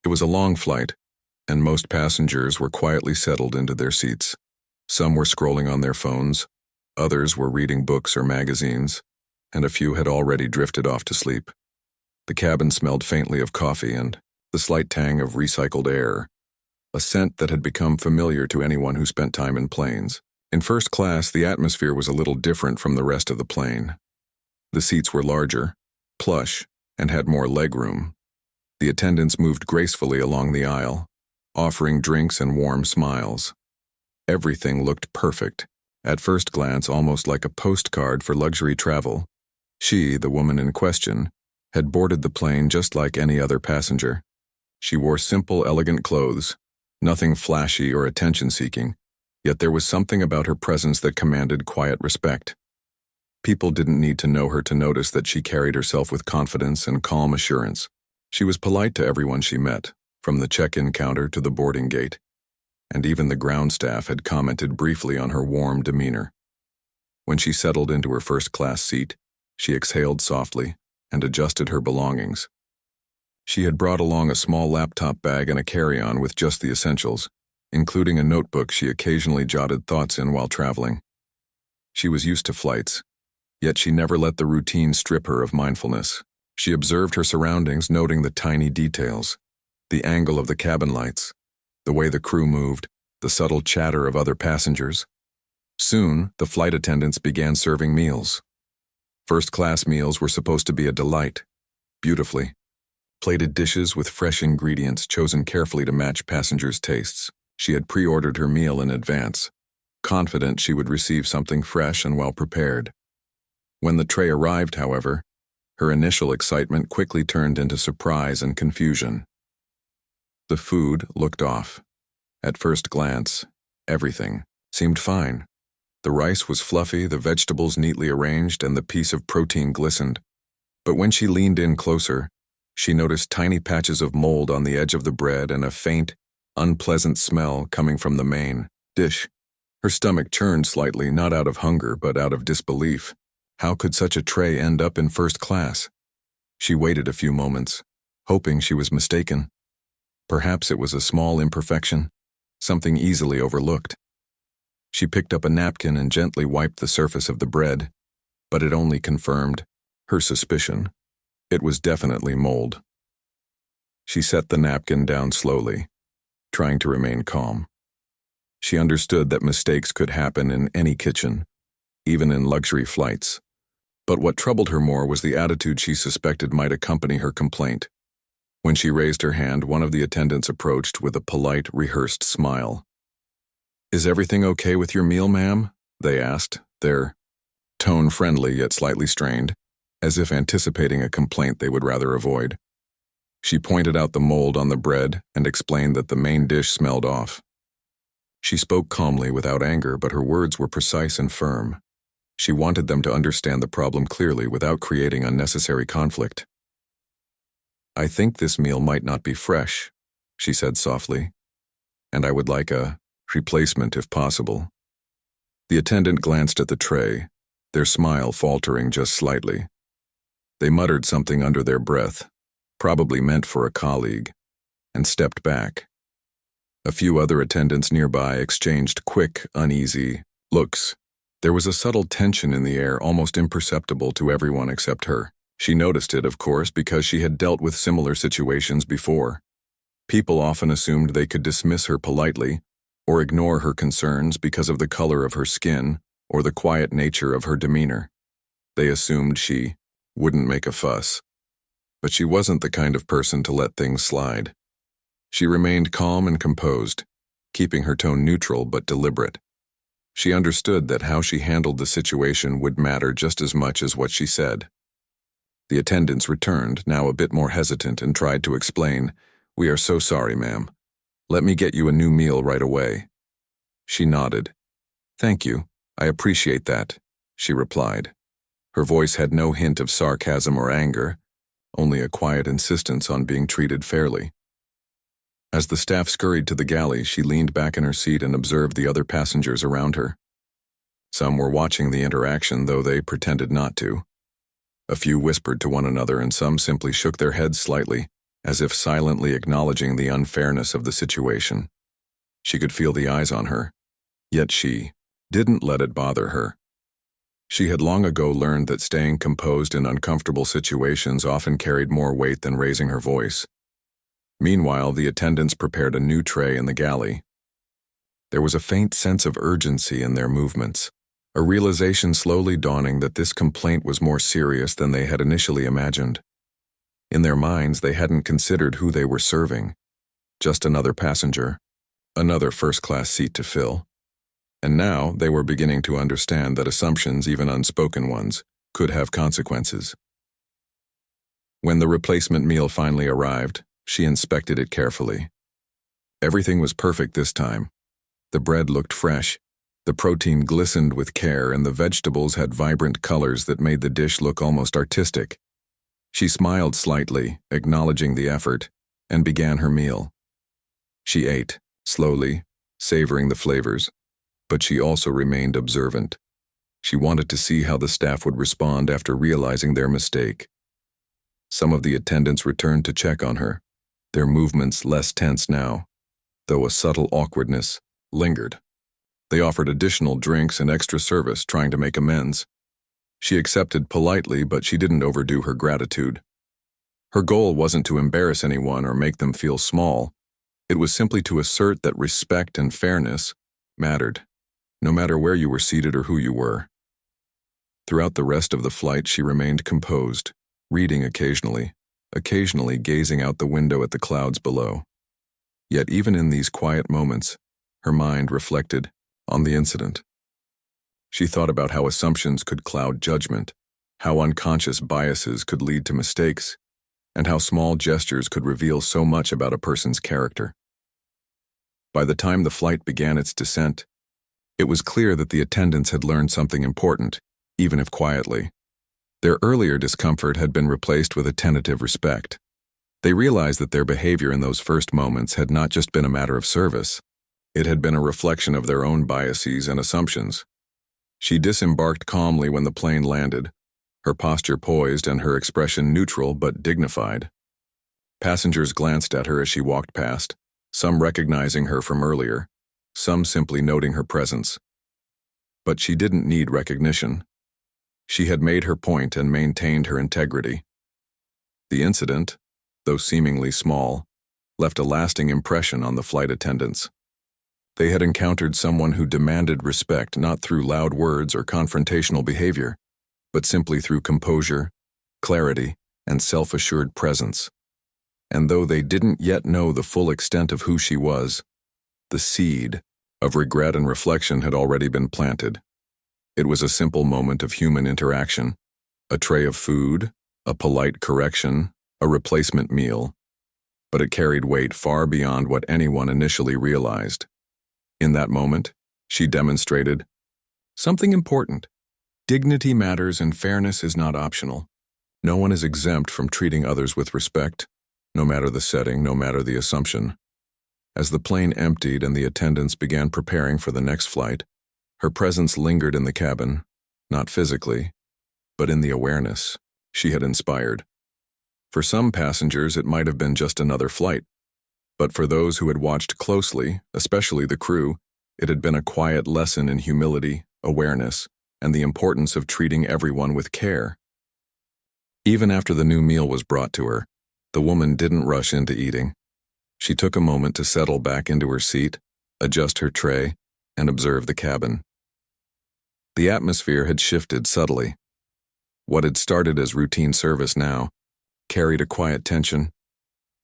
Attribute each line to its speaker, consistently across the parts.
Speaker 1: It was a long flight, and most passengers were quietly settled into their seats. Some were scrolling on their phones, others were reading books or magazines, and a few had already drifted off to sleep. The cabin smelled faintly of coffee and the slight tang of recycled air, a scent that had become familiar to anyone who spent time in planes. In first class, the atmosphere was a little different from the rest of the plane. The seats were larger, plush, and had more legroom. The attendants moved gracefully along the aisle, offering drinks and warm smiles. Everything looked perfect, at first glance almost like a postcard for luxury travel. She, the woman in question, had boarded the plane just like any other passenger. She wore simple, elegant clothes, nothing flashy or attention-seeking, yet there was something about her presence that commanded quiet respect. People didn't need to know her to notice that she carried herself with confidence and calm assurance. She was polite to everyone she met, from the check-in counter to the boarding gate, and even the ground staff had commented briefly on her warm demeanor. When she settled into her first-class seat, she exhaled softly and adjusted her belongings. She had brought along a small laptop bag and a carry-on with just the essentials, including a notebook she occasionally jotted thoughts in while traveling. She was used to flights, yet she never let the routine strip her of mindfulness. She observed her surroundings, noting the tiny details, the angle of the cabin lights, the way the crew moved, the subtle chatter of other passengers. Soon, the flight attendants began serving meals. First-class meals were supposed to be a delight, beautifully plated dishes with fresh ingredients chosen carefully to match passengers' tastes. She had pre-ordered her meal in advance, confident she would receive something fresh and well-prepared. When the tray arrived, however, her initial excitement quickly turned into surprise and confusion. The food looked off. At first glance, everything seemed fine. The rice was fluffy, the vegetables neatly arranged, and the piece of protein glistened. But when she leaned in closer, she noticed tiny patches of mold on the edge of the bread and a faint, unpleasant smell coming from the main dish. Her stomach churned slightly, not out of hunger, but out of disbelief. How could such a tray end up in first class? She waited a few moments, hoping she was mistaken. Perhaps it was a small imperfection, something easily overlooked. She picked up a napkin and gently wiped the surface of the bread, but it only confirmed her suspicion. It was definitely mold. She set the napkin down slowly, trying to remain calm. She understood that mistakes could happen in any kitchen, even in luxury flights. But what troubled her more was the attitude she suspected might accompany her complaint. When she raised her hand, one of the attendants approached with a polite, rehearsed smile. "Is everything okay with your meal, ma'am?" they asked, their tone friendly yet slightly strained, as if anticipating a complaint they would rather avoid. She pointed out the mold on the bread and explained that the main dish smelled off. She spoke calmly without anger, but her words were precise and firm. She wanted them to understand the problem clearly without creating unnecessary conflict. "I think this meal might not be fresh," she said softly, "and I would like a replacement if possible." The attendant glanced at the tray, their smile faltering just slightly. They muttered something under their breath, probably meant for a colleague, and stepped back. A few other attendants nearby exchanged quick, uneasy looks. There was a subtle tension in the air, almost imperceptible to everyone except her. She noticed it, of course, because she had dealt with similar situations before. People often assumed they could dismiss her politely or ignore her concerns because of the color of her skin or the quiet nature of her demeanor. They assumed she wouldn't make a fuss. But she wasn't the kind of person to let things slide. She remained calm and composed, keeping her tone neutral but deliberate. She understood that how she handled the situation would matter just as much as what she said. The attendants returned, now a bit more hesitant, and tried to explain, "We are so sorry, ma'am. Let me get you a new meal right away." She nodded. "Thank you, I appreciate that," she replied. Her voice had no hint of sarcasm or anger, only a quiet insistence on being treated fairly. As the staff scurried to the galley, she leaned back in her seat and observed the other passengers around her. Some were watching the interaction, though they pretended not to. A few whispered to one another, and some simply shook their heads slightly, as if silently acknowledging the unfairness of the situation. She could feel the eyes on her, yet she didn't let it bother her. She had long ago learned that staying composed in uncomfortable situations often carried more weight than raising her voice. Meanwhile, the attendants prepared a new tray in the galley. There was a faint sense of urgency in their movements, a realization slowly dawning that this complaint was more serious than they had initially imagined. In their minds, they hadn't considered who they were serving. Just another passenger, another first-class seat to fill. And now they were beginning to understand that assumptions, even unspoken ones, could have consequences. When the replacement meal finally arrived, she inspected it carefully. Everything was perfect this time. The bread looked fresh, the protein glistened with care, and the vegetables had vibrant colors that made the dish look almost artistic. She smiled slightly, acknowledging the effort, and began her meal. She ate, slowly, savoring the flavors, but she also remained observant. She wanted to see how the staff would respond after realizing their mistake. Some of the attendants returned to check on her, their movements less tense now, though a subtle awkwardness lingered. They offered additional drinks and extra service, trying to make amends. She accepted politely, but she didn't overdo her gratitude. Her goal wasn't to embarrass anyone or make them feel small. It was simply to assert that respect and fairness mattered, no matter where you were seated or who you were. Throughout the rest of the flight, she remained composed, reading occasionally gazing out the window at the clouds below. Yet even in these quiet moments, her mind reflected on the incident. She thought about how assumptions could cloud judgment, how unconscious biases could lead to mistakes, and how small gestures could reveal so much about a person's character. By the time the flight began its descent, it was clear that the attendants had learned something important, even if quietly. Their earlier discomfort had been replaced with a tentative respect. They realized that their behavior in those first moments had not just been a matter of service. It had been a reflection of their own biases and assumptions. She disembarked calmly when the plane landed, her posture poised and her expression neutral but dignified. Passengers glanced at her as she walked past, some recognizing her from earlier, some simply noting her presence. But she didn't need recognition. She had made her point and maintained her integrity. The incident, though seemingly small, left a lasting impression on the flight attendants. They had encountered someone who demanded respect not through loud words or confrontational behavior, but simply through composure, clarity, and self-assured presence. And though they didn't yet know the full extent of who she was, the seed of regret and reflection had already been planted. It was a simple moment of human interaction, a tray of food, a polite correction, a replacement meal, but it carried weight far beyond what anyone initially realized. In that moment, she demonstrated something important. Dignity matters and fairness is not optional. No one is exempt from treating others with respect, no matter the setting, no matter the assumption. As the plane emptied and the attendants began preparing for the next flight, her presence lingered in the cabin, not physically, but in the awareness she had inspired. For some passengers, it might have been just another flight, but for those who had watched closely, especially the crew, it had been a quiet lesson in humility, awareness, and the importance of treating everyone with care. Even after the new meal was brought to her, the woman didn't rush into eating. She took a moment to settle back into her seat, adjust her tray, and observe the cabin. The atmosphere had shifted subtly. What had started as routine service now carried a quiet tension.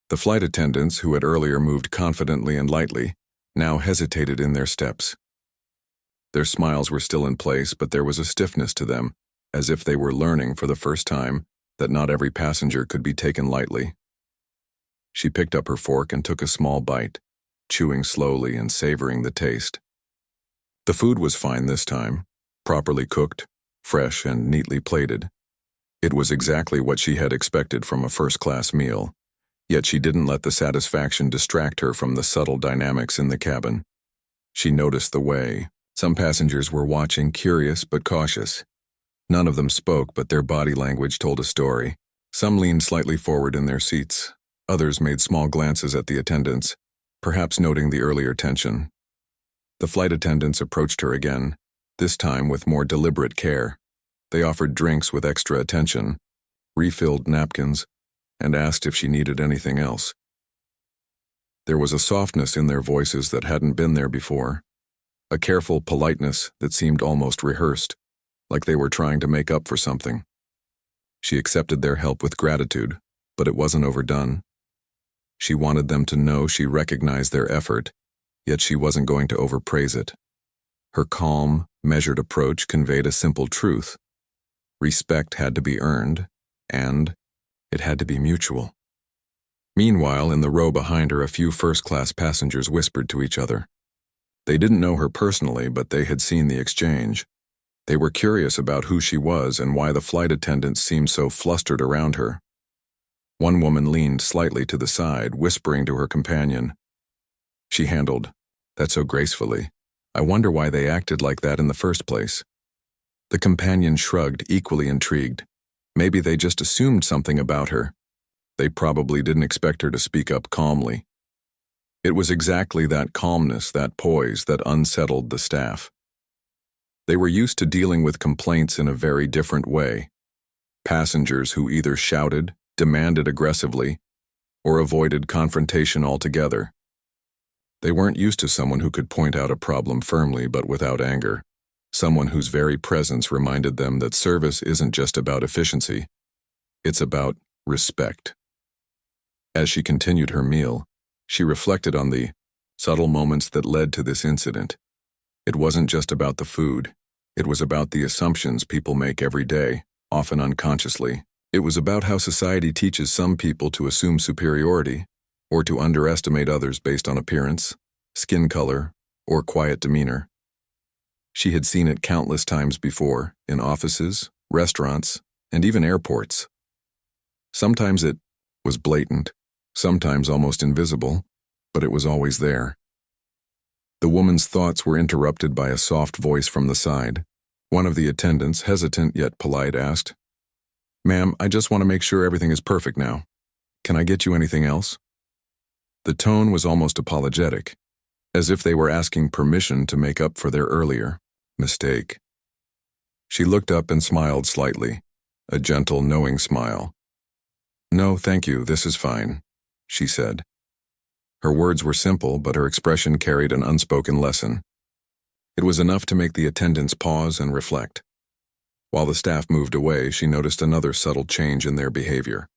Speaker 1: The flight attendants, who had earlier moved confidently and lightly, now hesitated in their steps. Their smiles were still in place, but there was a stiffness to them, as if they were learning for the first time that not every passenger could be taken lightly. She picked up her fork and took a small bite, chewing slowly and savoring the taste. The food was fine this time, properly cooked, fresh and neatly plated. It was exactly what she had expected from a first-class meal, yet she didn't let the satisfaction distract her from the subtle dynamics in the cabin. She noticed the way some passengers were watching, curious but cautious. None of them spoke, but their body language told a story. Some leaned slightly forward in their seats. Others made small glances at the attendants, perhaps noting the earlier tension. The flight attendants approached her again, this time with more deliberate care. They offered drinks with extra attention, refilled napkins, and asked if she needed anything else. There was a softness in their voices that hadn't been there before, a careful politeness that seemed almost rehearsed, like they were trying to make up for something. She accepted their help with gratitude, but it wasn't overdone. She wanted them to know she recognized their effort, yet she wasn't going to overpraise it. Her calm, measured approach conveyed a simple truth. Respect had to be earned, and it had to be mutual. Meanwhile, in the row behind her, a few first-class passengers whispered to each other. They didn't know her personally, but they had seen the exchange. They were curious about who she was and why the flight attendants seemed so flustered around her. One woman leaned slightly to the side, whispering to her companion. She handled that so gracefully. I wonder why they acted like that in the first place. The companion shrugged, equally intrigued. Maybe they just assumed something about her. They probably didn't expect her to speak up calmly. It was exactly that calmness, that poise, that unsettled the staff. They were used to dealing with complaints in a very different way. Passengers who either shouted, demanded aggressively, or avoided confrontation altogether. They weren't used to someone who could point out a problem firmly but without anger, someone whose very presence reminded them that service isn't just about efficiency, it's about respect. As she continued her meal, she reflected on the subtle moments that led to this incident. It wasn't just about the food. It was about the assumptions people make every day, often unconsciously. It was about how society teaches some people to assume superiority, or to underestimate others based on appearance, skin color, or quiet demeanor. She had seen it countless times before, in offices, restaurants, and even airports. Sometimes it was blatant, sometimes almost invisible, but it was always there. The woman's thoughts were interrupted by a soft voice from the side. One of the attendants, hesitant yet polite, asked, "Ma'am, I just want to make sure everything is perfect now. Can I get you anything else?" The tone was almost apologetic, as if they were asking permission to make up for their earlier mistake. She looked up and smiled slightly, a gentle, knowing smile. "No, thank you, this is fine," she said. Her words were simple, but her expression carried an unspoken lesson. It was enough to make the attendants pause and reflect. While the staff moved away, she noticed another subtle change in their behavior.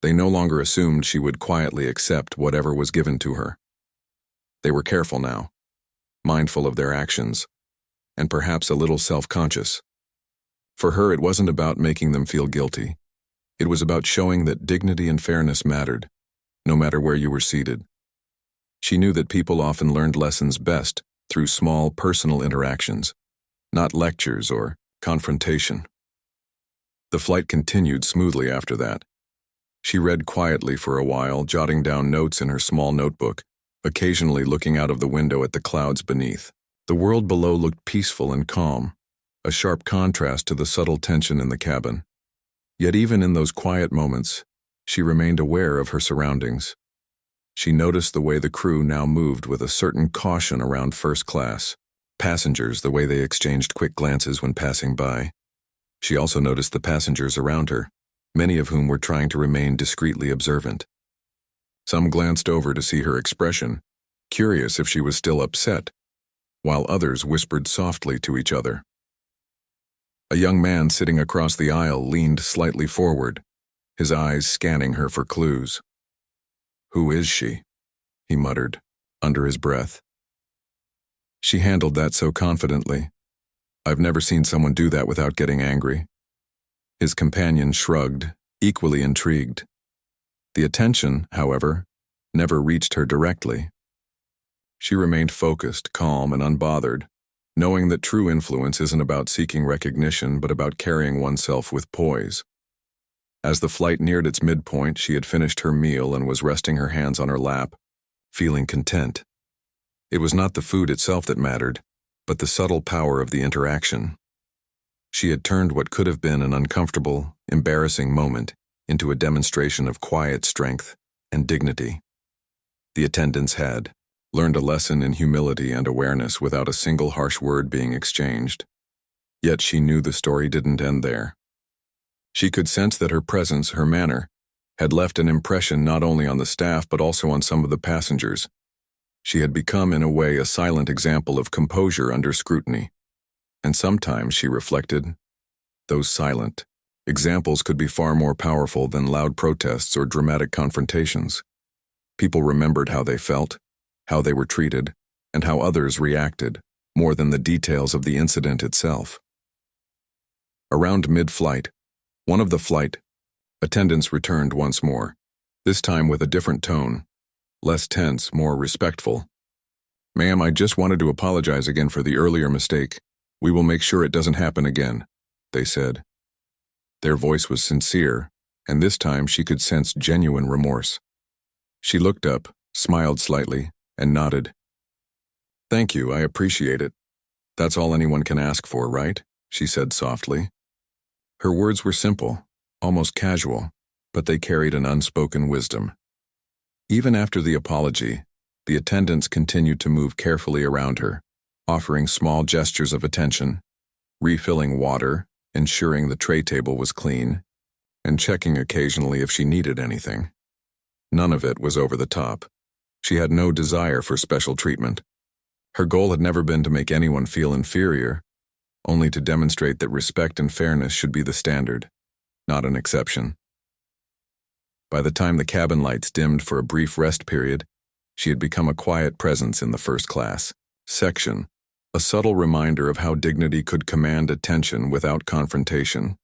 Speaker 1: They no longer assumed she would quietly accept whatever was given to her. They were careful now, mindful of their actions, and perhaps a little self-conscious. For her, it wasn't about making them feel guilty. It was about showing that dignity and fairness mattered, no matter where you were seated. She knew that people often learned lessons best through small, personal interactions, not lectures or confrontation. The flight continued smoothly after that. She read quietly for a while, jotting down notes in her small notebook, occasionally looking out of the window at the clouds beneath. The world below looked peaceful and calm, a sharp contrast to the subtle tension in the cabin. Yet even in those quiet moments, she remained aware of her surroundings. She noticed the way the crew now moved with a certain caution around first class, passengers, the way they exchanged quick glances when passing by. She also noticed the passengers around her, many of whom were trying to remain discreetly observant. Some glanced over to see her expression, curious if she was still upset, while others whispered softly to each other. A young man sitting across the aisle leaned slightly forward, his eyes scanning her for clues. "Who is she?" he muttered, under his breath. She handled that so confidently. "I've never seen someone do that without getting angry." His companion shrugged, equally intrigued. The attention, however, never reached her directly. She remained focused, calm, and unbothered, knowing that true influence isn't about seeking recognition but about carrying oneself with poise. As the flight neared its midpoint, she had finished her meal and was resting her hands on her lap, feeling content. It was not the food itself that mattered, but the subtle power of the interaction. She had turned what could have been an uncomfortable, embarrassing moment into a demonstration of quiet strength and dignity. The attendants had learned a lesson in humility and awareness without a single harsh word being exchanged. Yet she knew the story didn't end there. She could sense that her presence, her manner, had left an impression not only on the staff but also on some of the passengers. She had become, in a way, a silent example of composure under scrutiny. And sometimes, she reflected, those silent examples could be far more powerful than loud protests or dramatic confrontations. People remembered how they felt, how they were treated, and how others reacted, more than the details of the incident itself. Around mid-flight, one of the flight attendants returned once more, this time with a different tone, less tense, more respectful. "Ma'am, I just wanted to apologize again for the earlier mistake. We will make sure it doesn't happen again," they said. Their voice was sincere, and this time she could sense genuine remorse. She looked up, smiled slightly, and nodded. "Thank you, I appreciate it. That's all anyone can ask for, right?" she said softly. Her words were simple, almost casual, but they carried an unspoken wisdom. Even after the apology, the attendants continued to move carefully around her, offering small gestures of attention, refilling water, ensuring the tray table was clean, and checking occasionally if she needed anything. None of it was over the top. She had no desire for special treatment. Her goal had never been to make anyone feel inferior, only to demonstrate that respect and fairness should be the standard, not an exception. By the time the cabin lights dimmed for a brief rest period, she had become a quiet presence in the first class section, a subtle reminder of how dignity could command attention without confrontation.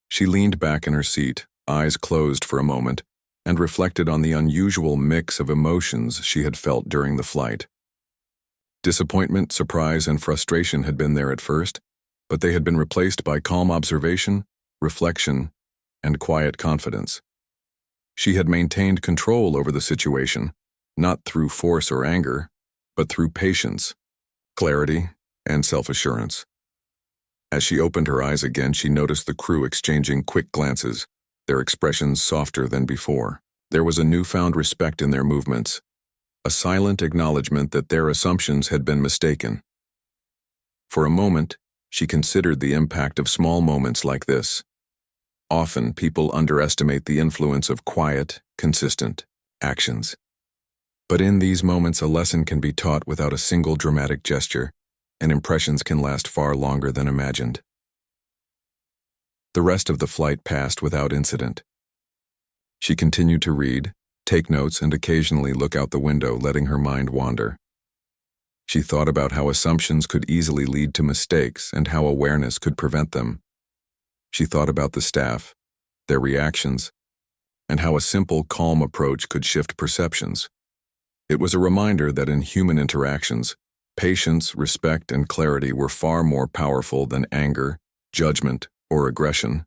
Speaker 1: She leaned back in her seat, eyes closed for a moment, and reflected on the unusual mix of emotions she had felt during the flight. Disappointment, surprise, and frustration had been there at first, but they had been replaced by calm observation, reflection, and quiet confidence. She had maintained control over the situation, not through force or anger, but through patience, clarity, and self-assurance. As she opened her eyes again, she noticed the crew exchanging quick glances, their expressions softer than before. There was a newfound respect in their movements, a silent acknowledgement that their assumptions had been mistaken. For a moment, she considered the impact of small moments like this. Often, people underestimate the influence of quiet, consistent actions. But in these moments, a lesson can be taught without a single dramatic gesture, and impressions can last far longer than imagined. The rest of the flight passed without incident. She continued to read, take notes, and occasionally look out the window, letting her mind wander. She thought about how assumptions could easily lead to mistakes and how awareness could prevent them. She thought about the staff, their reactions, and how a simple, calm approach could shift perceptions. It was a reminder that in human interactions, patience, respect, and clarity were far more powerful than anger, judgment, or aggression.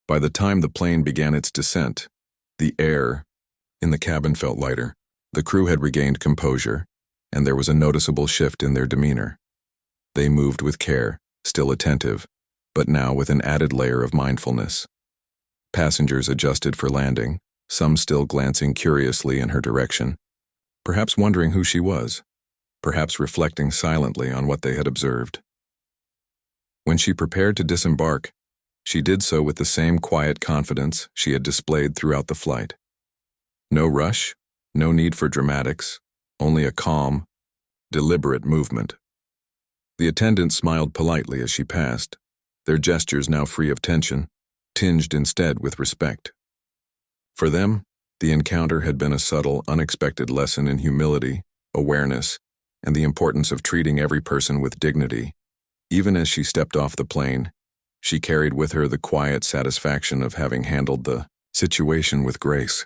Speaker 1: By the time the plane began its descent, the air in the cabin felt lighter. The crew had regained composure, and there was a noticeable shift in their demeanor. They moved with care, still attentive, but now with an added layer of mindfulness. Passengers adjusted for landing, some still glancing curiously in her direction, perhaps wondering who she was, perhaps reflecting silently on what they had observed. When she prepared to disembark, she did so with the same quiet confidence she had displayed throughout the flight. No rush, no need for dramatics, only a calm, deliberate movement. The attendant smiled politely as she passed, their gestures now free of tension, tinged instead with respect. For them, the encounter had been a subtle, unexpected lesson in humility, awareness, and the importance of treating every person with dignity. Even as she stepped off the plane, she carried with her the quiet satisfaction of having handled the situation with grace.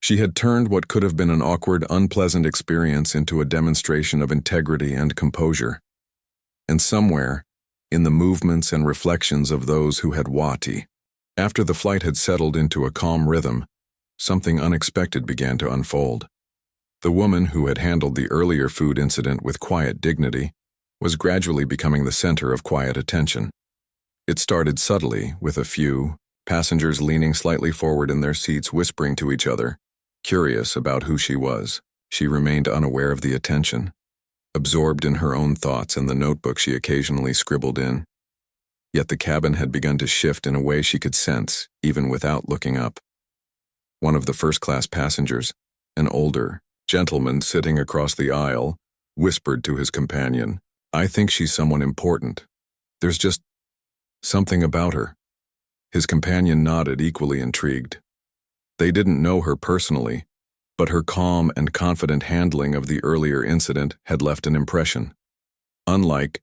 Speaker 1: She had turned what could have been an awkward, unpleasant experience into a demonstration of integrity and composure. And somewhere, in the movements and reflections of those who had watched, after the flight had settled into a calm rhythm, something unexpected began to unfold. The woman who had handled the earlier food incident with quiet dignity was gradually becoming the center of quiet attention. It started subtly with a few, passengers leaning slightly forward in their seats whispering to each other, curious about who she was. She remained unaware of the attention, absorbed in her own thoughts and the notebook she occasionally scribbled in. Yet the cabin had begun to shift in a way she could sense, even without looking up. One of the first-class passengers, an older gentleman sitting across the aisle, whispered to his companion, "I think she's someone important. There's just something about her." His companion nodded, equally intrigued. They didn't know her personally, but her calm and confident handling of the earlier incident had left an impression. Unlike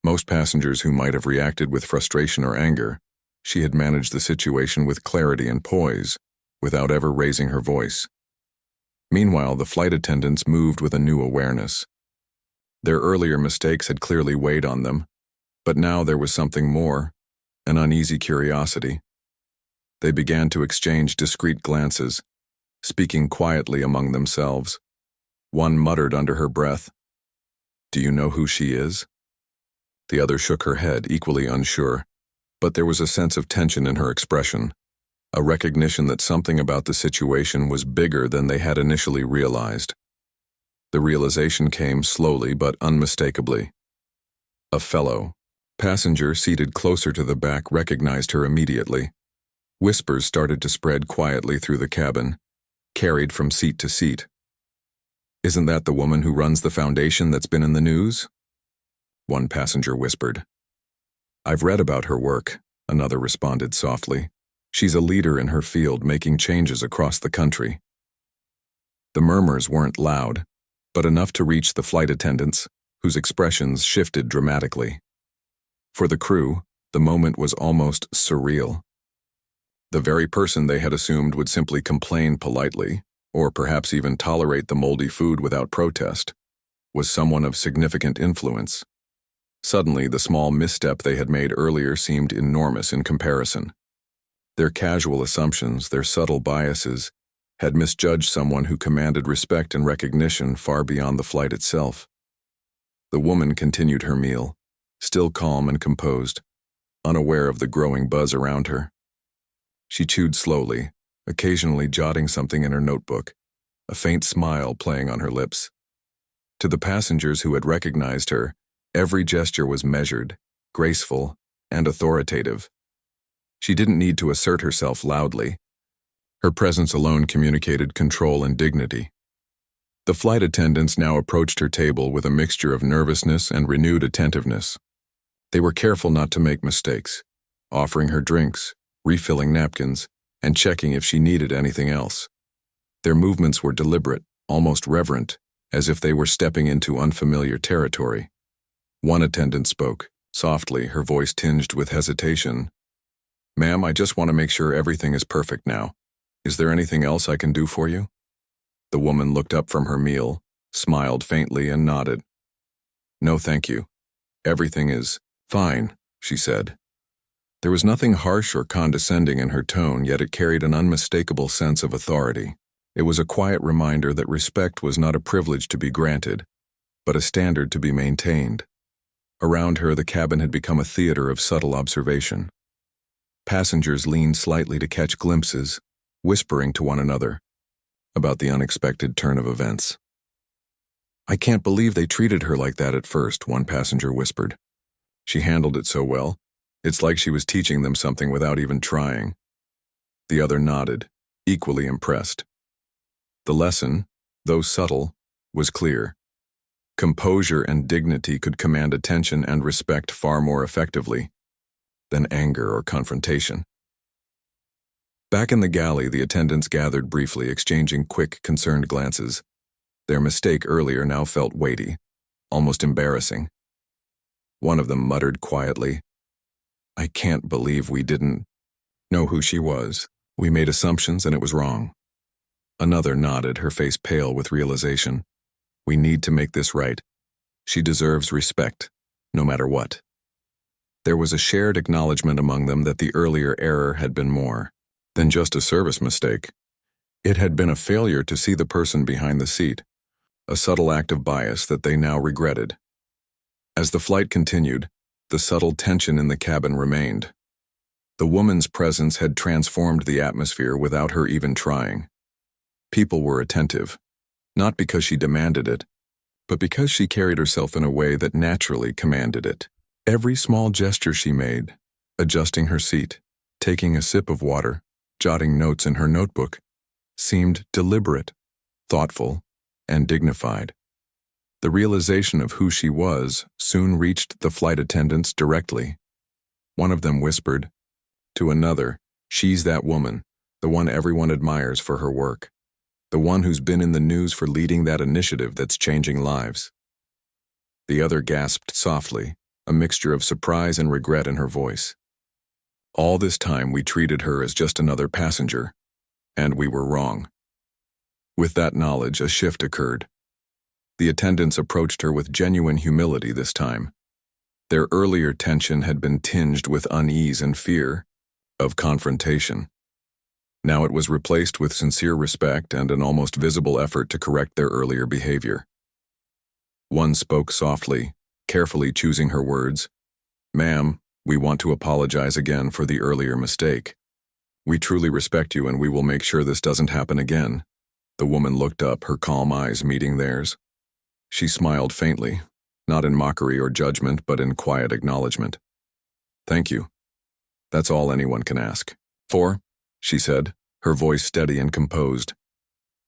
Speaker 1: most passengers who might have reacted with frustration or anger, she had managed the situation with clarity and poise, without ever raising her voice. Meanwhile, the flight attendants moved with a new awareness. Their earlier mistakes had clearly weighed on them, but now there was something more, an uneasy curiosity. They began to exchange discreet glances, speaking quietly among themselves. One muttered under her breath, "Do you know who she is?" The other shook her head, equally unsure, but there was a sense of tension in her expression, a recognition that something about the situation was bigger than they had initially realized. The realization came slowly but unmistakably. A fellow passenger seated closer to the back recognized her immediately. Whispers started to spread quietly through the cabin, carried from seat to seat. "Isn't that the woman who runs the foundation that's been in the news?" One passenger whispered. "I've read about her work," another responded softly. "She's a leader in her field, making changes across the country." The murmurs weren't loud, but enough to reach the flight attendants, whose expressions shifted dramatically. For the crew, the moment was almost surreal. The very person they had assumed would simply complain politely, or perhaps even tolerate the moldy food without protest, was someone of significant influence. Suddenly, the small misstep they had made earlier seemed enormous in comparison. Their casual assumptions, their subtle biases, had misjudged someone who commanded respect and recognition far beyond the flight itself. The woman continued her meal, still calm and composed, unaware of the growing buzz around her. She chewed slowly, occasionally jotting something in her notebook, a faint smile playing on her lips. To the passengers who had recognized her, every gesture was measured, graceful, and authoritative. She didn't need to assert herself loudly. Her presence alone communicated control and dignity. The flight attendants now approached her table with a mixture of nervousness and renewed attentiveness. They were careful not to make mistakes, offering her drinks, refilling napkins, and checking if she needed anything else. Their movements were deliberate, almost reverent, as if they were stepping into unfamiliar territory. One attendant spoke, softly, her voice tinged with hesitation. "Ma'am, I just want to make sure everything is perfect now. Is there anything else I can do for you?" The woman looked up from her meal, smiled faintly, and nodded. "No, thank you. Everything is fine," she said. There was nothing harsh or condescending in her tone, yet it carried an unmistakable sense of authority. It was a quiet reminder that respect was not a privilege to be granted, but a standard to be maintained. Around her, the cabin had become a theater of subtle observation. Passengers leaned slightly to catch glimpses, whispering to one another about the unexpected turn of events. "I can't believe they treated her like that at first," one passenger whispered. "She handled it so well. It's like she was teaching them something without even trying." The other nodded, equally impressed. The lesson, though subtle, was clear. Composure and dignity could command attention and respect far more effectively than anger or confrontation. Back in the galley, the attendants gathered briefly, exchanging quick, concerned glances. Their mistake earlier now felt weighty, almost embarrassing. One of them muttered quietly, "I can't believe we didn't know who she was. We made assumptions and it was wrong." Another nodded, her face pale with realization. "We need to make this right. She deserves respect, no matter what." There was a shared acknowledgement among them that the earlier error had been more than just a service mistake. It had been a failure to see the person behind the seat, a subtle act of bias that they now regretted. As the flight continued, the subtle tension in the cabin remained. The woman's presence had transformed the atmosphere without her even trying. People were attentive, not because she demanded it, but because she carried herself in a way that naturally commanded it. Every small gesture she made, adjusting her seat, taking a sip of water, jotting notes in her notebook, seemed deliberate, thoughtful, and dignified. The realization of who she was soon reached the flight attendants directly. One of them whispered to another, "She's that woman, the one everyone admires for her work. The one who's been in the news for leading that initiative that's changing lives." The other gasped softly, a mixture of surprise and regret in her voice. All this time we treated her as just another passenger, and we were wrong. With that knowledge, a shift occurred. The attendants approached her with genuine humility this time. Their earlier tension had been tinged with unease and fear of confrontation. Now it was replaced with sincere respect and an almost visible effort to correct their earlier behavior. One spoke softly, carefully choosing her words. "Ma'am, we want to apologize again for the earlier mistake. We truly respect you and we will make sure this doesn't happen again." The woman looked up, her calm eyes meeting theirs. She smiled faintly, not in mockery or judgment, but in quiet acknowledgement. "Thank you. That's all anyone can ask for," she said, her voice steady and composed.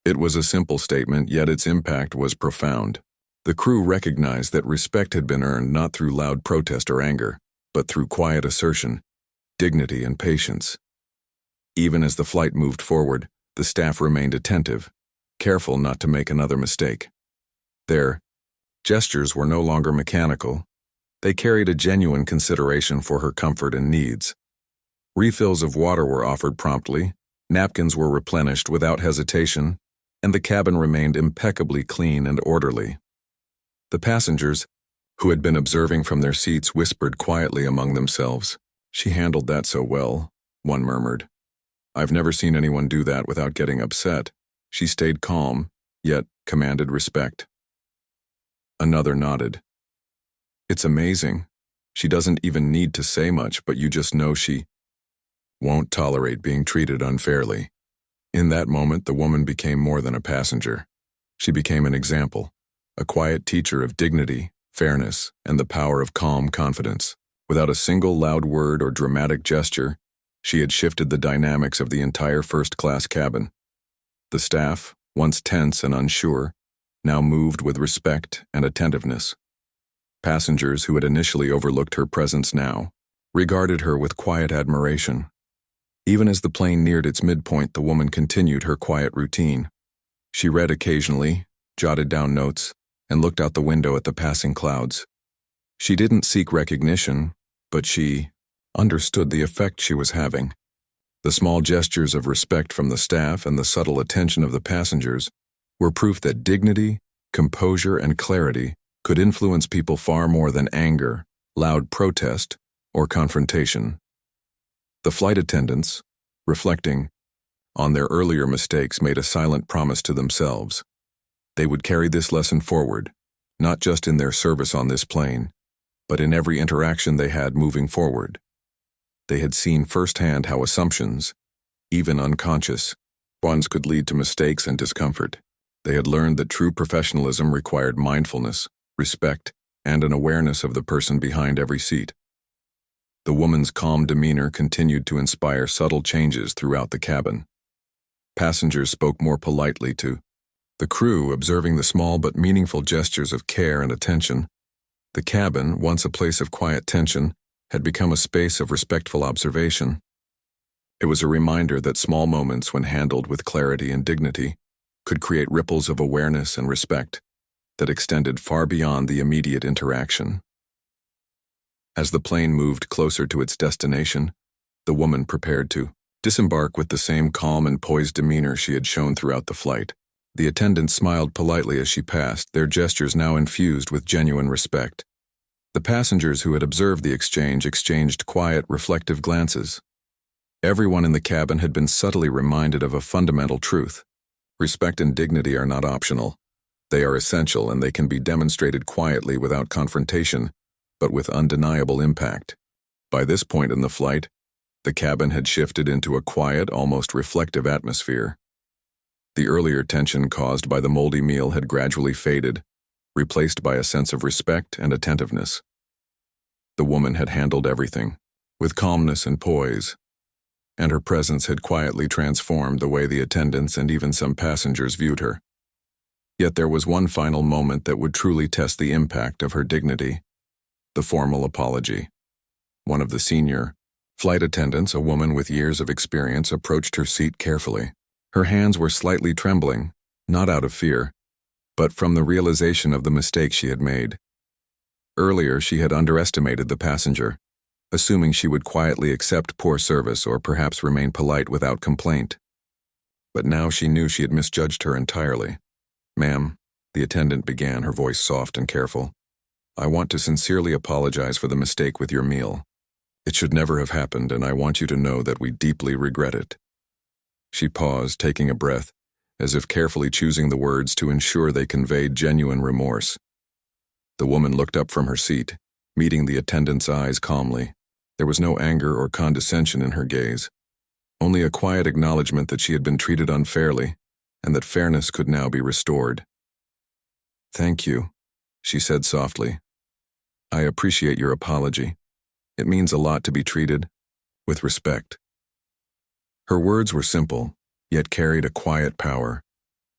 Speaker 1: It was a simple statement, yet its impact was profound. The crew recognized that respect had been earned not through loud protest or anger, but through quiet assertion, dignity, and patience. Even as the flight moved forward, the staff remained attentive, careful not to make another mistake. Their gestures were no longer mechanical. They carried a genuine consideration for her comfort and needs. Refills of water were offered promptly, napkins were replenished without hesitation, and the cabin remained impeccably clean and orderly. The passengers, who had been observing from their seats, whispered quietly among themselves. "She handled that so well," one murmured. "I've never seen anyone do that without getting upset. She stayed calm, yet commanded respect." Another nodded. "It's amazing. She doesn't even need to say much, but you just know she won't tolerate being treated unfairly." In that moment, the woman became more than a passenger. She became an example, a quiet teacher of dignity, fairness, and the power of calm confidence. Without a single loud word or dramatic gesture, she had shifted the dynamics of the entire first-class cabin. The staff, once tense and unsure, now moved with respect and attentiveness. Passengers who had initially overlooked her presence now regarded her with quiet admiration. Even as the plane neared its midpoint, the woman continued her quiet routine. She read occasionally, jotted down notes, and looked out the window at the passing clouds. She didn't seek recognition, but she understood the effect she was having. The small gestures of respect from the staff and the subtle attention of the passengers were proof that dignity, composure, and clarity could influence people far more than anger, loud protest, or confrontation. The flight attendants, reflecting on their earlier mistakes, made a silent promise to themselves. They would carry this lesson forward, not just in their service on this plane, but in every interaction they had moving forward. They had seen firsthand how assumptions, even unconscious ones, could lead to mistakes and discomfort. They had learned that true professionalism required mindfulness, respect, and an awareness of the person behind every seat. The woman's calm demeanor continued to inspire subtle changes throughout the cabin. Passengers spoke more politely to the crew, observing the small but meaningful gestures of care and attention. The cabin, once a place of quiet tension, had become a space of respectful observation. It was a reminder that small moments, when handled with clarity and dignity, could create ripples of awareness and respect that extended far beyond the immediate interaction. As the plane moved closer to its destination, the woman prepared to disembark with the same calm and poised demeanor she had shown throughout the flight. The attendants smiled politely as she passed, their gestures now infused with genuine respect. The passengers who had observed the exchange exchanged quiet, reflective glances. Everyone in the cabin had been subtly reminded of a fundamental truth. Respect and dignity are not optional. They are essential, and they can be demonstrated quietly without confrontation, but with undeniable impact. By this point in the flight, The cabin had shifted into a quiet, almost reflective atmosphere. The earlier tension caused by the moldy meal had gradually faded, replaced by a sense of respect and attentiveness. The woman had handled everything, with calmness and poise, and her presence had quietly transformed the way the attendants and even some passengers viewed her. Yet there was one final moment that would truly test the impact of her dignity: the formal apology. One of the senior flight attendants, a woman with years of experience, approached her seat carefully. Her hands were slightly trembling, not out of fear, but from the realization of the mistake she had made. Earlier, she had underestimated the passenger, assuming she would quietly accept poor service or perhaps remain polite without complaint. But now she knew she had misjudged her entirely. "Ma'am," the attendant began, her voice soft and careful, "I want to sincerely apologize for the mistake with your meal. It should never have happened, and I want you to know that we deeply regret it." She paused, taking a breath, as if carefully choosing the words to ensure they conveyed genuine remorse. The woman looked up from her seat, meeting the attendant's eyes calmly. There was no anger or condescension in her gaze, only a quiet acknowledgement that she had been treated unfairly, and that fairness could now be restored. "Thank you," she said softly. "I appreciate your apology. It means a lot to be treated with respect." Her words were simple, yet carried a quiet power,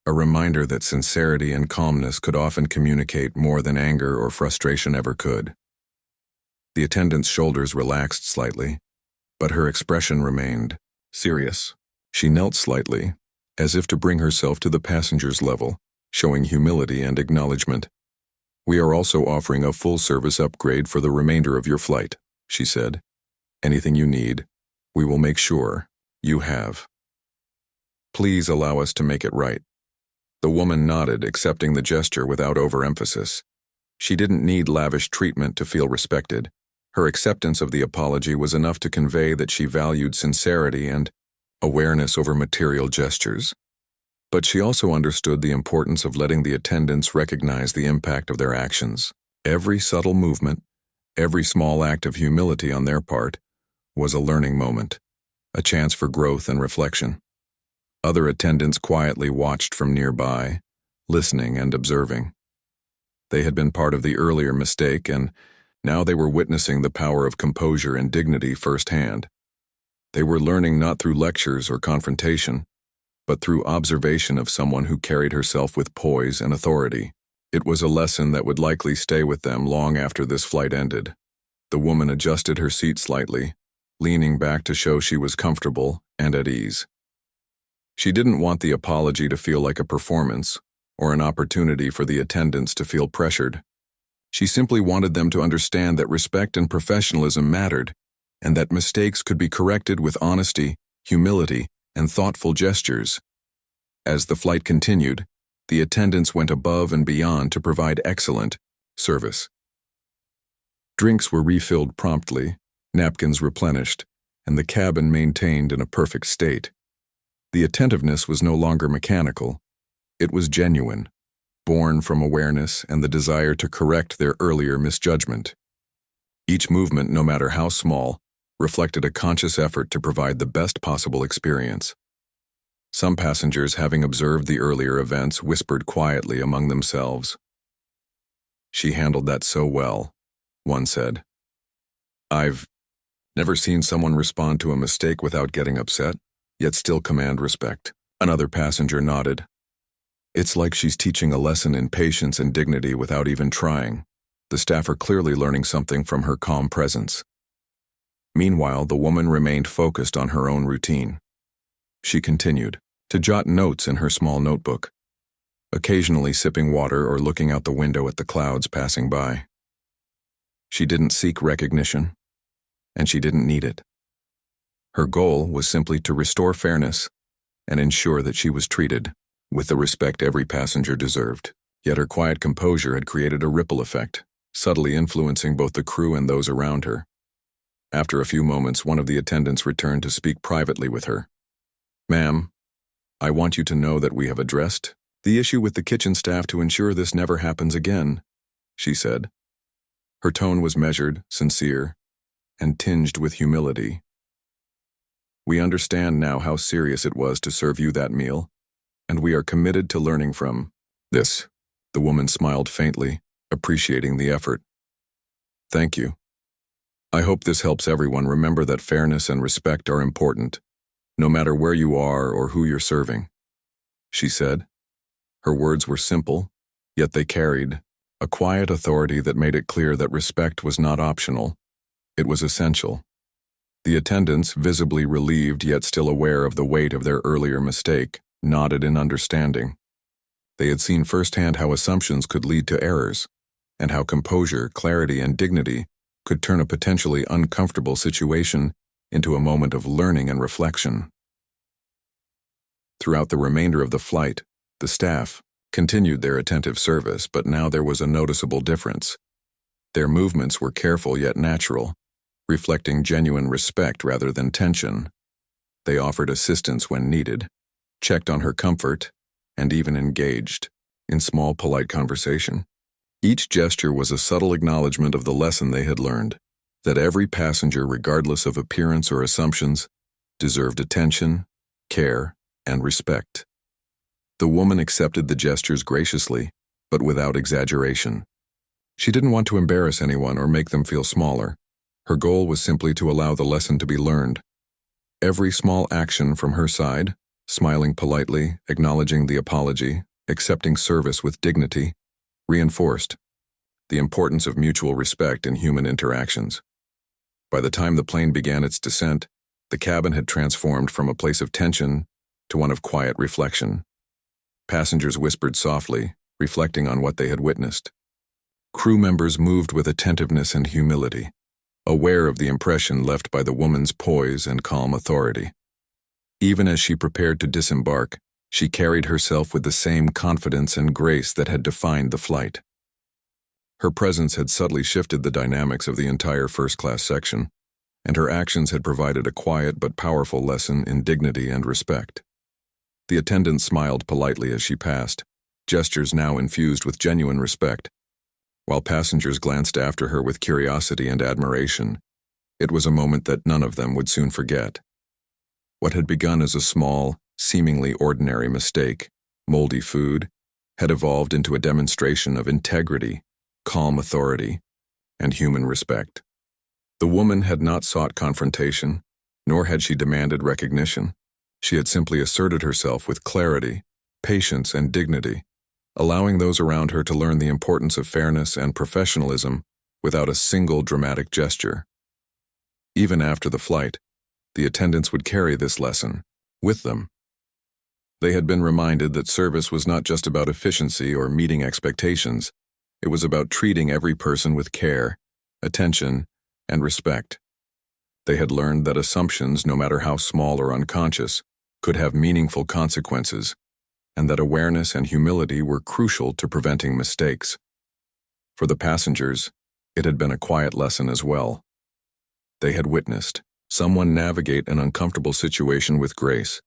Speaker 1: a reminder that sincerity and calmness could often communicate more than anger or frustration ever could. The attendant's shoulders relaxed slightly, but her expression remained serious. She knelt slightly, as if to bring herself to the passenger's level, showing humility and acknowledgement. "We are also offering a full-service upgrade for the remainder of your flight," she said. "Anything you need, we will make sure you have. Please allow us to make it right." The woman nodded, accepting the gesture without overemphasis. She didn't need lavish treatment to feel respected. Her acceptance of the apology was enough to convey that she valued sincerity and awareness over material gestures. But she also understood the importance of letting the attendants recognize the impact of their actions. Every subtle movement, every small act of humility on their part, was a learning moment, a chance for growth and reflection. Other attendants quietly watched from nearby, listening and observing. They had been part of the earlier mistake, and now they were witnessing the power of composure and dignity firsthand. They were learning not through lectures or confrontation, but through observation of someone who carried herself with poise and authority. It was a lesson that would likely stay with them long after this flight ended. The woman adjusted her seat slightly, leaning back to show she was comfortable and at ease. She didn't want the apology to feel like a performance or an opportunity for the attendants to feel pressured. She simply wanted them to understand that respect and professionalism mattered, and that mistakes could be corrected with honesty, humility, and thoughtful gestures. As the flight continued, the attendants went above and beyond to provide excellent service. Drinks were refilled promptly, napkins replenished, and the cabin maintained in a perfect state. The attentiveness was no longer mechanical. It was genuine, born from awareness and the desire to correct their earlier misjudgment. Each movement, no matter how small, reflected a conscious effort to provide the best possible experience. Some passengers, having observed the earlier events, whispered quietly among themselves. "She handled that so well," one said. "I've never seen someone respond to a mistake without getting upset, yet still command respect." Another passenger nodded. "It's like she's teaching a lesson in patience and dignity without even trying." The staff are clearly learning something from her calm presence. Meanwhile, the woman remained focused on her own routine. She continued to jot notes in her small notebook, occasionally sipping water or looking out the window at the clouds passing by. She didn't seek recognition, and she didn't need it. Her goal was simply to restore fairness and ensure that she was treated with the respect every passenger deserved. Yet her quiet composure had created a ripple effect, subtly influencing both the crew and those around her. After a few moments, one of the attendants returned to speak privately with her. "Ma'am, I want you to know that we have addressed the issue with the kitchen staff to ensure this never happens again," she said. Her tone was measured, sincere, and tinged with humility. We understand now how serious it was to serve you that meal, and we are committed to learning from this." The woman smiled faintly, appreciating the effort. "Thank you. I hope this helps everyone remember that fairness and respect are important, no matter where you are or who you're serving," she said. Her words were simple, yet they carried a quiet authority that made it clear that respect was not optional. It was essential. The attendants, visibly relieved yet still aware of the weight of their earlier mistake, nodded in understanding. They had seen firsthand how assumptions could lead to errors, and how composure, clarity, and dignity could turn a potentially uncomfortable situation into a moment of learning and reflection. Throughout the remainder of the flight, the staff continued their attentive service, but now there was a noticeable difference. Their movements were careful yet natural, reflecting genuine respect rather than tension. They offered assistance when needed, checked on her comfort, and even engaged in small, polite conversation. Each gesture was a subtle acknowledgement of the lesson they had learned, that every passenger, regardless of appearance or assumptions, deserved attention, care, and respect. The woman accepted the gestures graciously, but without exaggeration. She didn't want to embarrass anyone or make them feel smaller. Her goal was simply to allow the lesson to be learned. Every small action from her side, smiling politely, acknowledging the apology, accepting service with dignity, reinforced the importance of mutual respect in human interactions. By the time the plane began its descent, the cabin had transformed from a place of tension to one of quiet reflection. Passengers whispered softly, reflecting on what they had witnessed. Crew members moved with attentiveness and humility, aware of the impression left by the woman's poise and calm authority. Even as she prepared to disembark, she carried herself with the same confidence and grace that had defined the flight. Her presence had subtly shifted the dynamics of the entire first-class section, and her actions had provided a quiet but powerful lesson in dignity and respect. The attendant smiled politely as she passed, gestures now infused with genuine respect. While passengers glanced after her with curiosity and admiration, it was a moment that none of them would soon forget. What had begun as a small, seemingly ordinary mistake, moldy food, had evolved into a demonstration of integrity, calm authority, and human respect. The woman had not sought confrontation, nor had she demanded recognition. She had simply asserted herself with clarity, patience, and dignity, allowing those around her to learn the importance of fairness and professionalism without a single dramatic gesture. Even after the flight, the attendants would carry this lesson with them. They had been reminded that service was not just about efficiency or meeting expectations. It was about treating every person with care, attention, and respect. They had learned that assumptions, no matter how small or unconscious, could have meaningful consequences, and that awareness and humility were crucial to preventing mistakes. For the passengers, it had been a quiet lesson as well. They had witnessed someone navigate an uncomfortable situation with grace,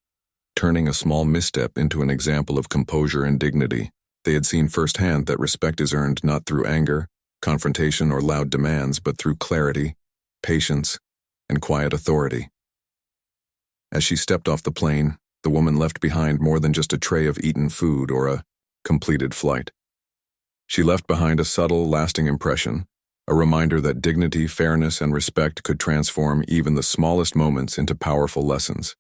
Speaker 1: turning a small misstep into an example of composure and dignity. They had seen firsthand that respect is earned not through anger, confrontation, or loud demands, but through clarity, patience, and quiet authority. As she stepped off the plane, the woman left behind more than just a tray of eaten food or a completed flight. She left behind a subtle, lasting impression, a reminder that dignity, fairness, and respect could transform even the smallest moments into powerful lessons.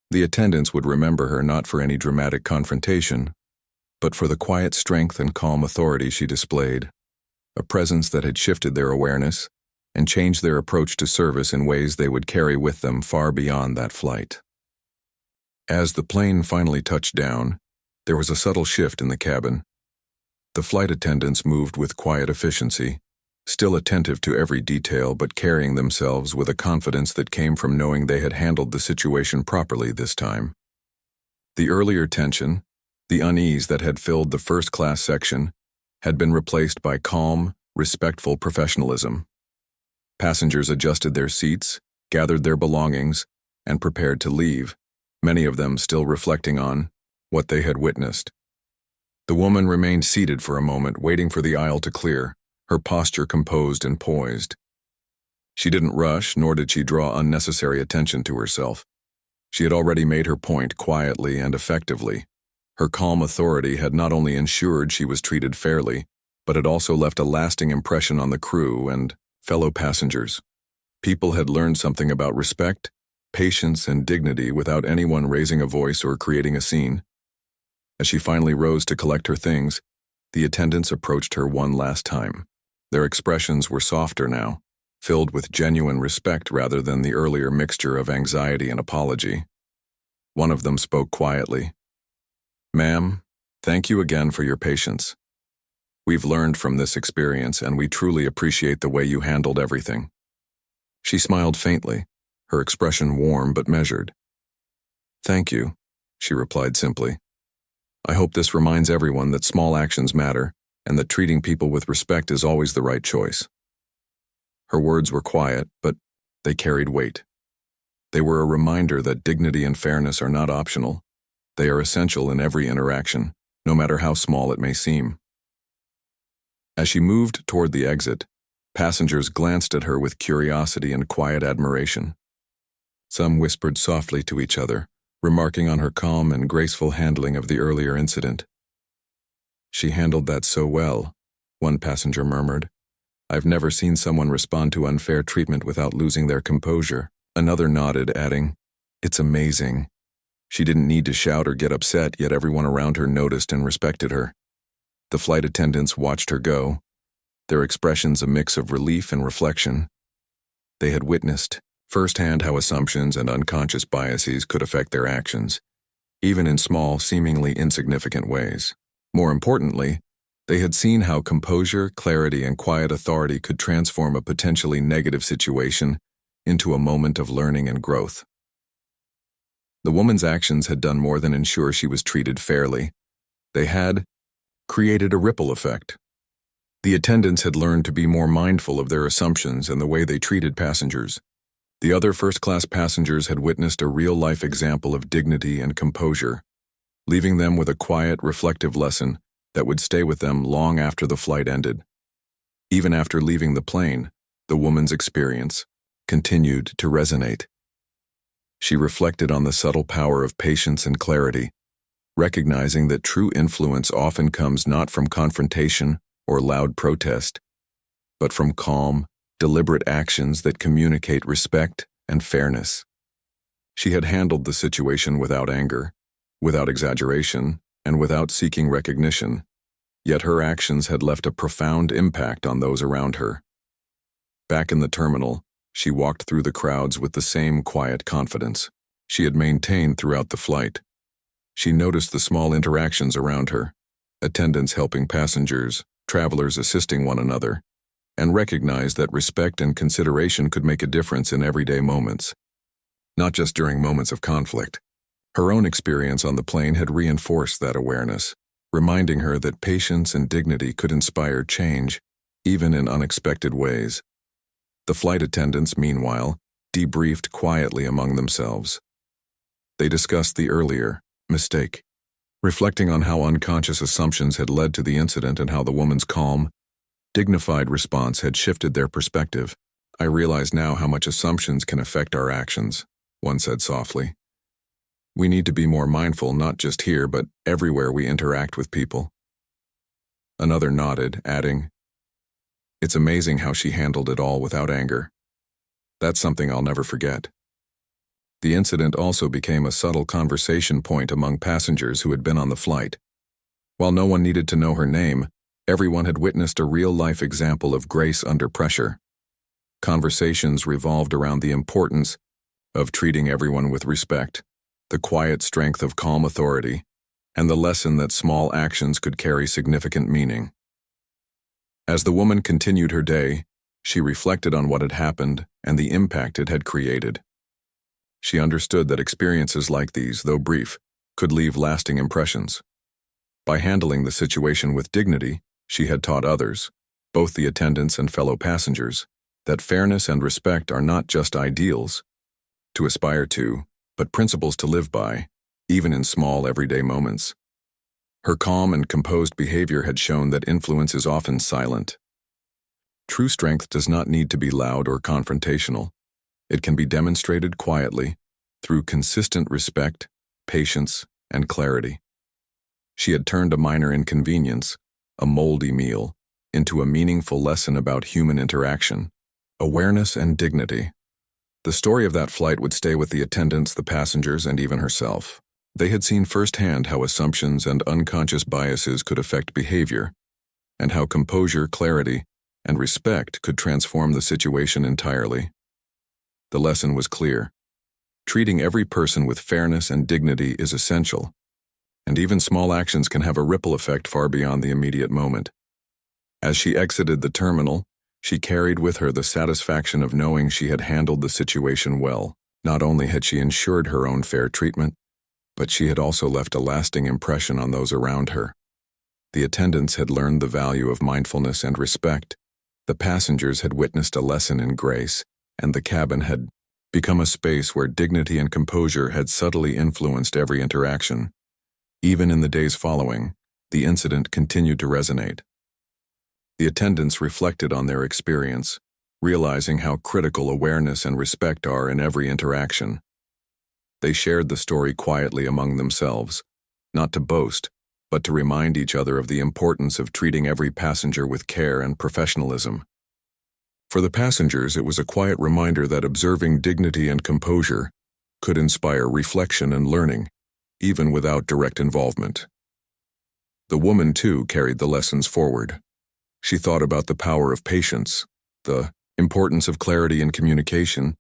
Speaker 1: The attendants would remember her not for any dramatic confrontation, but for the quiet strength and calm authority she displayed, a presence that had shifted their awareness and changed their approach to service in ways they would carry with them far beyond that flight. As the plane finally touched down, there was a subtle shift in the cabin. The flight attendants moved with quiet efficiency, still attentive to every detail but carrying themselves with a confidence that came from knowing they had handled the situation properly this time. The earlier tension, the unease that had filled the first-class section, had been replaced by calm, respectful professionalism. Passengers adjusted their seats, gathered their belongings, and prepared to leave, many of them still reflecting on what they had witnessed. The woman remained seated for a moment, waiting for the aisle to clear, her posture composed and poised. She didn't rush, nor did she draw unnecessary attention to herself. She had already made her point quietly and effectively. Her calm authority had not only ensured she was treated fairly, but had also left a lasting impression on the crew and fellow passengers. People had learned something about respect, patience, and dignity without anyone raising a voice or creating a scene. As she finally rose to collect her things, the attendants approached her one last time. Their expressions were softer now, filled with genuine respect rather than the earlier mixture of anxiety and apology. One of them spoke quietly. "Ma'am, thank you again for your patience. We've learned from this experience and we truly appreciate the way you handled everything." She smiled faintly, her expression warm but measured. "Thank you," she replied simply. "I hope this reminds everyone that small actions matter and that treating people with respect is always the right choice." Her words were quiet, but they carried weight. They were a reminder that dignity and fairness are not optional. They are essential in every interaction, no matter how small it may seem. As she moved toward the exit, passengers glanced at her with curiosity and quiet admiration. Some whispered softly to each other, remarking on her calm and graceful handling of the earlier incident. "She handled that so well," one passenger murmured. "I've never seen someone respond to unfair treatment without losing their composure." Another nodded, adding, "It's amazing. She didn't need to shout or get upset, yet everyone around her noticed and respected her." The flight attendants watched her go, their expressions a mix of relief and reflection. They had witnessed firsthand how assumptions and unconscious biases could affect their actions, even in small, seemingly insignificant ways. More importantly, they had seen how composure, clarity, and quiet authority could transform a potentially negative situation into a moment of learning and growth. The woman's actions had done more than ensure she was treated fairly. They had created a ripple effect. The attendants had learned to be more mindful of their assumptions and the way they treated passengers. The other first-class passengers had witnessed a real-life example of dignity and composure, leaving them with a quiet, reflective lesson that would stay with them long after the flight ended. Even after leaving the plane, the woman's experience continued to resonate. She reflected on the subtle power of patience and clarity, recognizing that true influence often comes not from confrontation or loud protest, but from calm, deliberate actions that communicate respect and fairness. She had handled the situation without anger, without exaggeration, and without seeking recognition, yet her actions had left a profound impact on those around her. Back in the terminal, she walked through the crowds with the same quiet confidence she had maintained throughout the flight. She noticed the small interactions around her, attendants helping passengers, travelers assisting one another, and recognized that respect and consideration could make a difference in everyday moments, not just during moments of conflict. Her own experience on the plane had reinforced that awareness, reminding her that patience and dignity could inspire change, even in unexpected ways. The flight attendants, meanwhile, debriefed quietly among themselves. They discussed the earlier mistake, reflecting on how unconscious assumptions had led to the incident and how the woman's calm, dignified response had shifted their perspective. "I realize now how much assumptions can affect our actions," one said softly. "We need to be more mindful not just here but everywhere we interact with people." Another nodded, adding, "It's amazing how she handled it all without anger. That's something I'll never forget." The incident also became a subtle conversation point among passengers who had been on the flight. While no one needed to know her name, everyone had witnessed a real-life example of grace under pressure. Conversations revolved around the importance of treating everyone with respect, the quiet strength of calm authority, and the lesson that small actions could carry significant meaning. As the woman continued her day, she reflected on what had happened and the impact it had created. She understood that experiences like these, though brief, could leave lasting impressions. By handling the situation with dignity, she had taught others, both the attendants and fellow passengers, that fairness and respect are not just ideals to aspire to, but principles to live by, even in small everyday moments. Her calm and composed behavior had shown that influence is often silent. True strength does not need to be loud or confrontational. It can be demonstrated quietly, through consistent respect, patience, and clarity. She had turned a minor inconvenience, a moldy meal, into a meaningful lesson about human interaction, awareness, and dignity. The story of that flight would stay with the attendants, the passengers, and even herself. They had seen firsthand how assumptions and unconscious biases could affect behavior, and how composure, clarity, and respect could transform the situation entirely. The lesson was clear. Treating every person with fairness and dignity is essential, and even small actions can have a ripple effect far beyond the immediate moment. As she exited the terminal, she carried with her the satisfaction of knowing she had handled the situation well. Not only had she ensured her own fair treatment, but she had also left a lasting impression on those around her. The attendants had learned the value of mindfulness and respect. The passengers had witnessed a lesson in grace, and the cabin had become a space where dignity and composure had subtly influenced every interaction. Even in the days following, the incident continued to resonate. The attendants reflected on their experience, realizing how critical awareness and respect are in every interaction. They shared the story quietly among themselves, not to boast, but to remind each other of the importance of treating every passenger with care and professionalism. For the passengers, it was a quiet reminder that observing dignity and composure could inspire reflection and learning, even without direct involvement. The woman, too, carried the lessons forward. She thought about the power of patience, the importance of clarity in communication,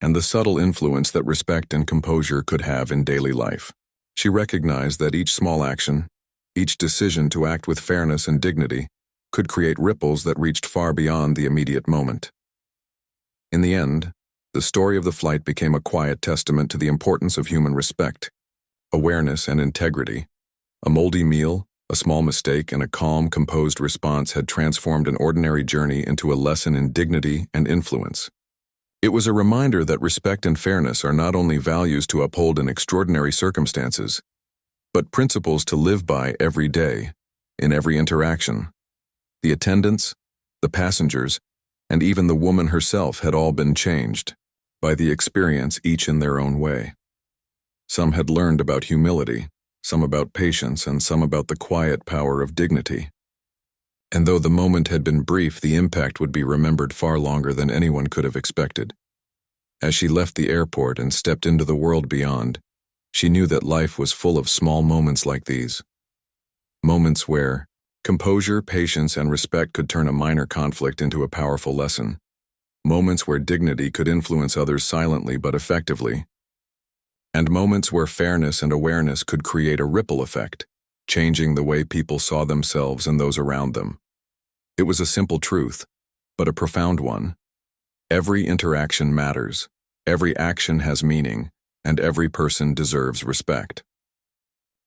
Speaker 1: and the subtle influence that respect and composure could have in daily life. She recognized that each small action, each decision to act with fairness and dignity, could create ripples that reached far beyond the immediate moment. In the end, the story of the flight became a quiet testament to the importance of human respect, awareness, and integrity. A moldy meal, a small mistake, and a calm, composed response had transformed an ordinary journey into a lesson in dignity and influence. It was a reminder that respect and fairness are not only values to uphold in extraordinary circumstances, but principles to live by every day, in every interaction. The attendants, the passengers, and even the woman herself had all been changed by the experience, each in their own way. Some had learned about humility, some about patience, and some about the quiet power of dignity. And though the moment had been brief, the impact would be remembered far longer than anyone could have expected. As she left the airport and stepped into the world beyond, she knew that life was full of small moments like these. Moments where composure, patience, and respect could turn a minor conflict into a powerful lesson. Moments where dignity could influence others silently but effectively. And moments where fairness and awareness could create a ripple effect, changing the way people saw themselves and those around them. It was a simple truth, but a profound one. Every interaction matters, every action has meaning, and every person deserves respect.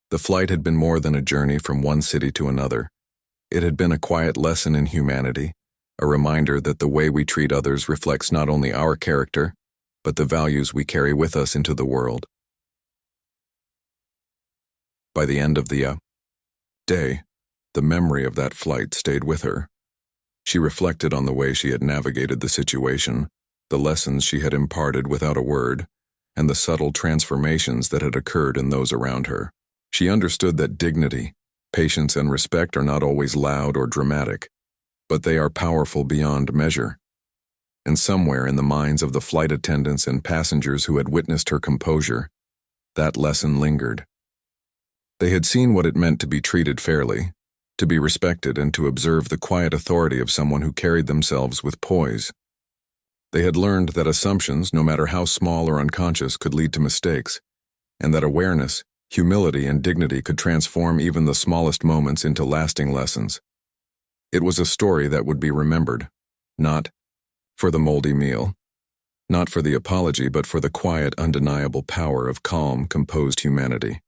Speaker 1: The flight had been more than a journey from one city to another. It had been a quiet lesson in humanity, a reminder that the way we treat others reflects not only our character, but the values we carry with us into the world. By the end of the day, the memory of that flight stayed with her. She reflected on the way she had navigated the situation, the lessons she had imparted without a word, and the subtle transformations that had occurred in those around her. She understood that dignity, patience, and respect are not always loud or dramatic, but they are powerful beyond measure. And somewhere in the minds of the flight attendants and passengers who had witnessed her composure, that lesson lingered. They had seen what it meant to be treated fairly, to be respected, and to observe the quiet authority of someone who carried themselves with poise. They had learned that assumptions, no matter how small or unconscious, could lead to mistakes, and that awareness, humility, and dignity could transform even the smallest moments into lasting lessons. It was a story that would be remembered, not for the moldy meal, not for the apology, but for the quiet, undeniable power of calm, composed humanity.